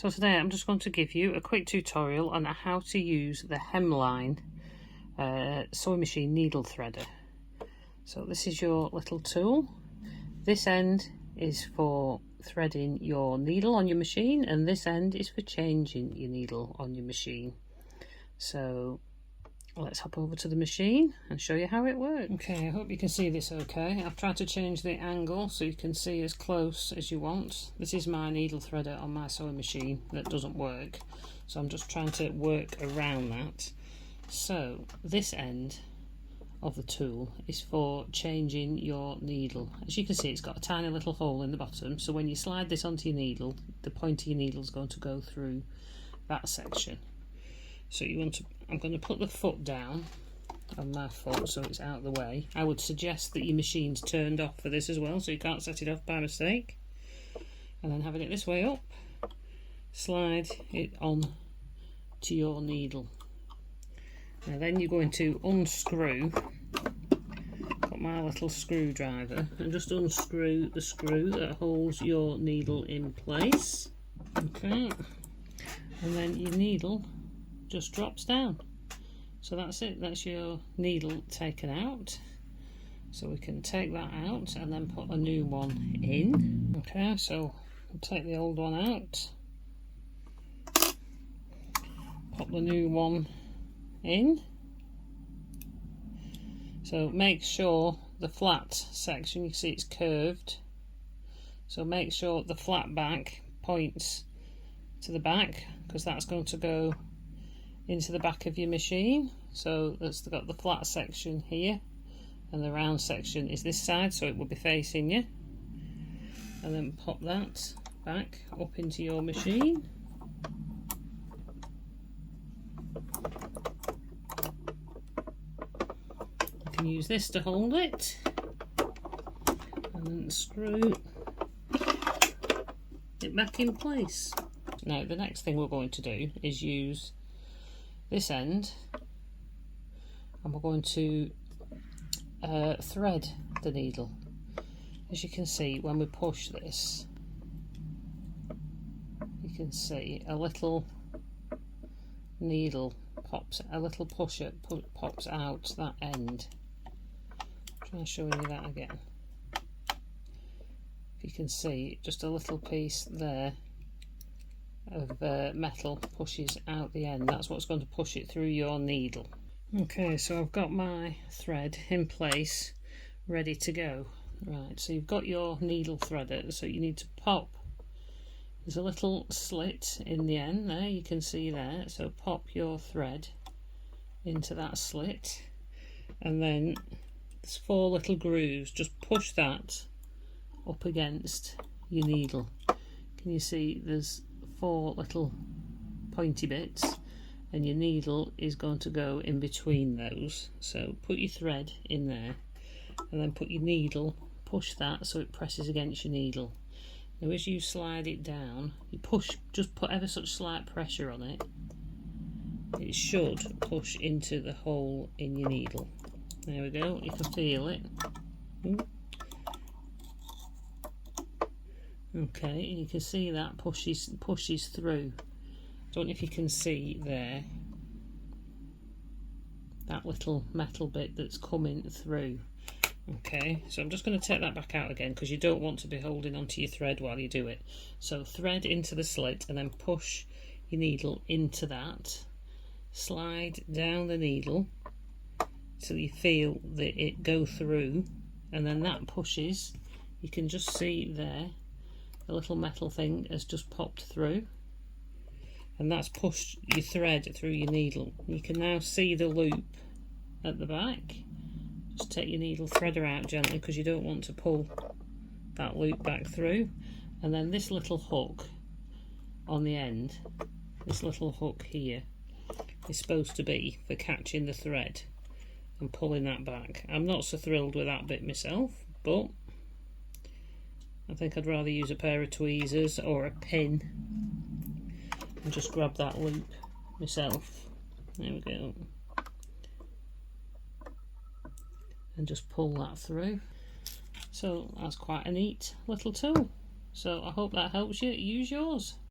So today I'm just going to give you a quick tutorial on how to use the Hemline sewing machine needle threader. So this is your little tool. This end is for threading your needle on your machine, and this end is for changing your needle on your machine. So let's hop over to the machine and show you how it works. Okay, I hope you can see this okay. I've tried to change the angle so you can see as close as you want. This is my needle threader on my sewing machine that doesn't work, so I'm just trying to work around that. So this end of the tool is for changing your needle. As you can see, it's got a tiny little hole in the bottom, so when you slide this onto your needle, the point of your needle is going to go through that section. So you want to, I'm going to put the foot down on my foot so it's out of the way. I would suggest that your machine's turned off for this as well, so you can't set it off by mistake. And then having it this way up, slide it on to your needle. Now then you're going to unscrew, got my little screwdriver, and just unscrew the screw that holds your needle in place. Okay, and then your needle just drops down. So that's it, that's your needle taken out. So we can take that out and then put a new one in. Okay, so we'll take the old one out, put the new one in. So make sure the flat section, you can see it's curved, so make sure the flat back points to the back, because that's going to go into the back of your machine. So that's got the flat section here and the round section is this side, so it will be facing you. And then pop that back up into your machine. You can use this to hold it and then screw it back in place. Now the next thing we're going to do is use this end, and we're going to thread the needle. As you can see, when we push this, you can see a little needle pops, a little pusher pops out that end. Try showing you that again. If you can see, just a little piece there of metal pushes out the end. That's what's going to push it through your needle. Okay, so I've got my thread in place, ready to go. Right, so you've got your needle threader, so you need to pop. There's a little slit in the end there, you can see there, so pop your thread into that slit, and then there's 4 little grooves. Just push that up against your needle. Can you see there's 4 little pointy bits, and your needle is going to go in between those. So put your thread in there and then put your needle, push that so it presses against your needle. Now as you slide it down, you push, just put ever such slight pressure on it. It should push into the hole in your needle. There we go, you can feel it. Okay, and you can see that pushes through. Don't know if you can see there, that little metal bit that's coming through. Okay, so I'm just going to take that back out again, because you don't want to be holding onto your thread while you do it. So thread into the slit and then push your needle into that. Slide down the needle till you feel that it go through, and then that pushes. You can just see there, the little metal thing has just popped through, and that's pushed your thread through your needle. You can now see the loop at the back. Just take your needle threader out gently, because you don't want to pull that loop back through. And then this little hook on the end, this little hook here, is supposed to be for catching the thread and pulling that back. I'm not so thrilled with that bit myself, but I think I'd rather use a pair of tweezers or a pin and just grab that loop myself. There we go. And just pull that through. So that's quite a neat little tool. So I hope that helps you use yours.